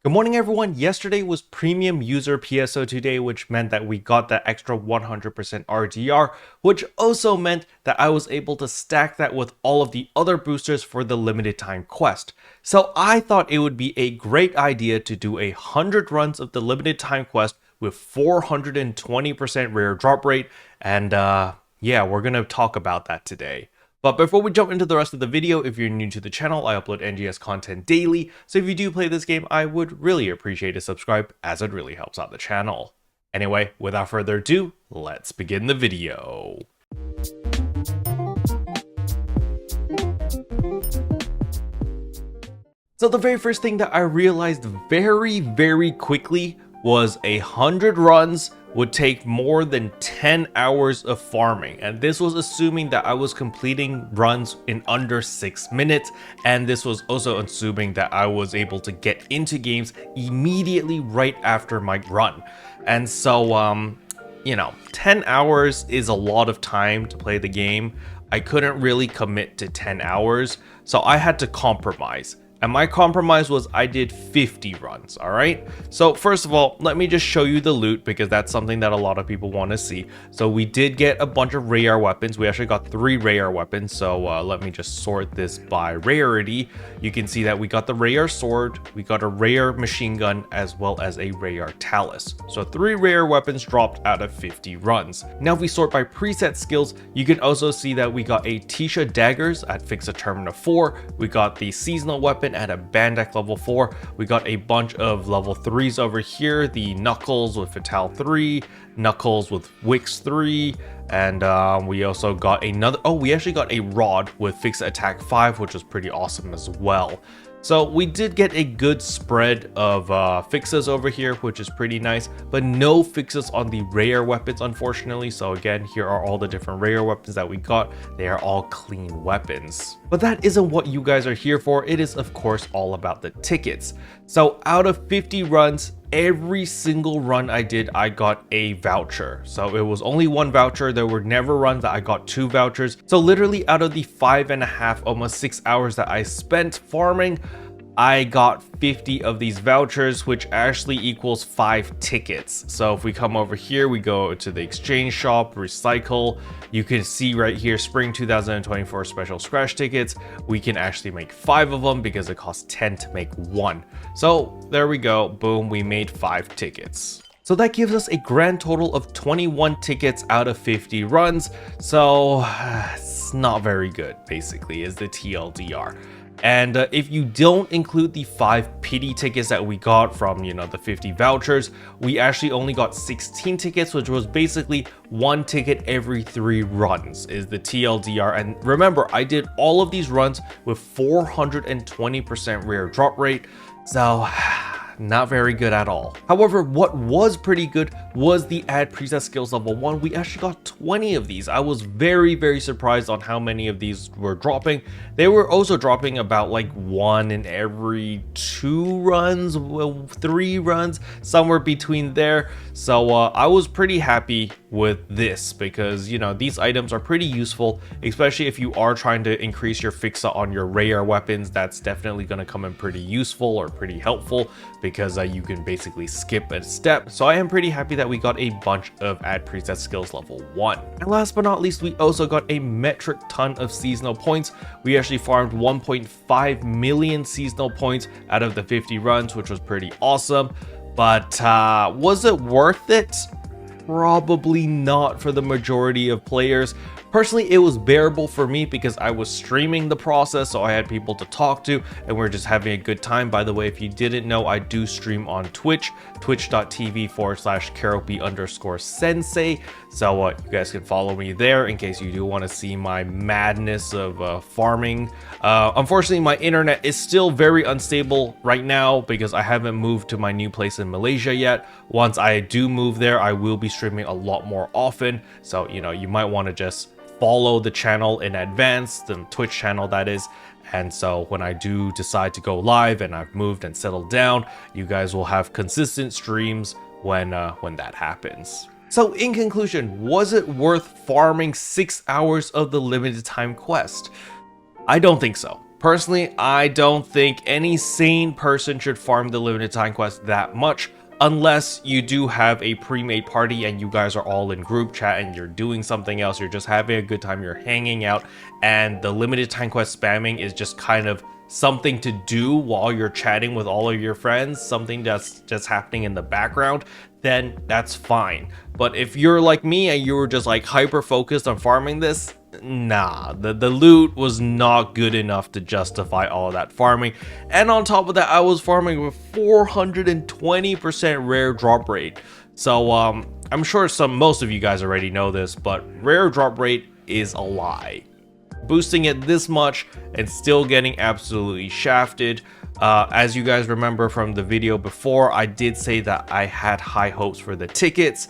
Good morning everyone. Yesterday was premium user PSO2 day, which meant that we got that extra 100% RDR, which also meant that I was able to stack that with all of the other boosters for the limited time quest. So I thought it would be a great idea to do 100 runs of the limited time quest with 420% rare drop rate, and yeah, we're gonna talk about that today. But before we jump into the rest of the video, if you're new to the channel, I upload NGS content daily, so if you do play this game, I would really appreciate a subscribe, as it really helps out the channel. Anyway, without further ado, let's begin the video. So the very first thing that I realized very quickly was 100 runs would take more than 10 hours of farming, and this was assuming that I was completing runs in under 6 minutes, and this was also assuming that I was able to get into games immediately right after my run. And so you know, 10 hours is a lot of time to play the game. I couldn't really commit to 10 hours, so I had to compromise. And my compromise was I did 50 runs, alright? So first of all, let me just show you the loot, because that's something that a lot of people want to see. So we did get a bunch of rare weapons. We actually got 3 rare weapons, so let me just sort this by rarity. You can see that we got the rare sword, we got a rare machine gun, as well as a rare talus. So 3 rare weapons dropped out of 50 runs. Now if we sort by preset skills, you can also see that we got a Tisha daggers at Fixa Termina 4, we got the seasonal weapon at a Bandak level 4, we got a bunch of level 3s over here, the Knuckles with Fatal 3, Knuckles with Wix 3, and we also got another, we actually got a Rod with Fixa Attack 5, which was pretty awesome as well. So we did get a good spread of fixes over here, which is pretty nice, but no fixes on the rare weapons, unfortunately. So again, here are all the different rare weapons that we got. They are all clean weapons. But that isn't what you guys are here for. It is, of course, all about the tickets. So out of 50 runs, every single run I did, I got a voucher. So it was only 1 voucher. There were never runs that I got 2 vouchers. So literally out of the 5.5, almost 6 hours that I spent farming, I got 50 of these vouchers, which actually equals 5 tickets. So if we come over here, we go to the exchange shop, recycle. You can see right here, spring 2024 special scratch tickets. We can actually make 5 of them because it costs 10 to make 1. So there we go. Boom, we made 5 tickets. So that gives us a grand total of 21 tickets out of 50 runs. So it's not very good, basically, is the TLDR. And if you don't include the 5 pity tickets that we got from, you know, the 50 vouchers, we actually only got 16 tickets, which was basically 1 ticket every 3 runs is the TLDR. And remember, I did all of these runs with 420% rare drop rate, so not very good at all. However, what was pretty good was the add preset skills level 1. We actually got 20 of these. I was very surprised on how many of these were dropping. They were also dropping about like 1 in every 2 runs, 3 runs, somewhere between there. So I was pretty happy with this, because you know, these items are pretty useful, especially if you are trying to increase your fixa on your rare weapons. That's definitely going to come in pretty useful or pretty helpful, because you can basically skip a step. So I am pretty happy that we got a bunch of add preset skills level 1. And last but not least, we also got a metric ton of seasonal points. We actually farmed 1.5 million seasonal points out of the 50 runs, which was pretty awesome. But was it worth it? Probably not for the majority of players. Personally, it was bearable for me because I was streaming the process, so I had people to talk to, and we're just having a good time. By the way, if you didn't know, I do stream on Twitch, twitch.tv/keroppi_sensei. So you guys can follow me there in case you do want to see my madness of farming. Unfortunately, my internet is still very unstable right now because I haven't moved to my new place in Malaysia yet. Once I do move there, I will be streaming a lot more often. So, you know, you might want to just follow the channel in advance, the Twitch channel that is. And so when I do decide to go live and I've moved and settled down, you guys will have consistent streams when that happens. So in conclusion, was it worth farming 6 hours of the limited time quest? I don't think so. Personally, I don't think any sane person should farm the limited time quest that much, unless you do have a pre-made party and you guys are all in group chat and you're doing something else, you're just having a good time, you're hanging out, and the limited time quest spamming is just kind of something to do while you're chatting with all of your friends, something that's just happening in the background, then that's fine. But if you're like me and you were just like hyper focused on farming this, nah, the loot was not good enough to justify all of that farming. And on top of that, I was farming with 420% rare drop rate. So I'm sure most of you guys already know this, but rare drop rate is a lie. Boosting it this much and still getting absolutely shafted. As you guys remember from the video before, I did say that I had high hopes for the tickets.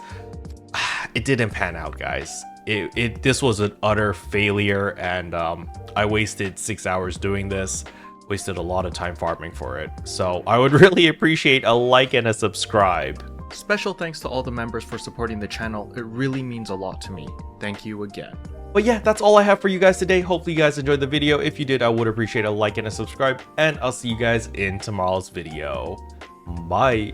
It didn't pan out, guys. This was an utter failure, and I wasted 6 hours doing this, wasted a lot of time farming for it. So I would really appreciate a like and a subscribe. Special thanks to all the members for supporting the channel. It really means a lot to me. Thank you again. But yeah, that's all I have for you guys today. Hopefully you guys enjoyed the video. If you did, I would appreciate a like and a subscribe, and I'll see you guys in tomorrow's video. Bye.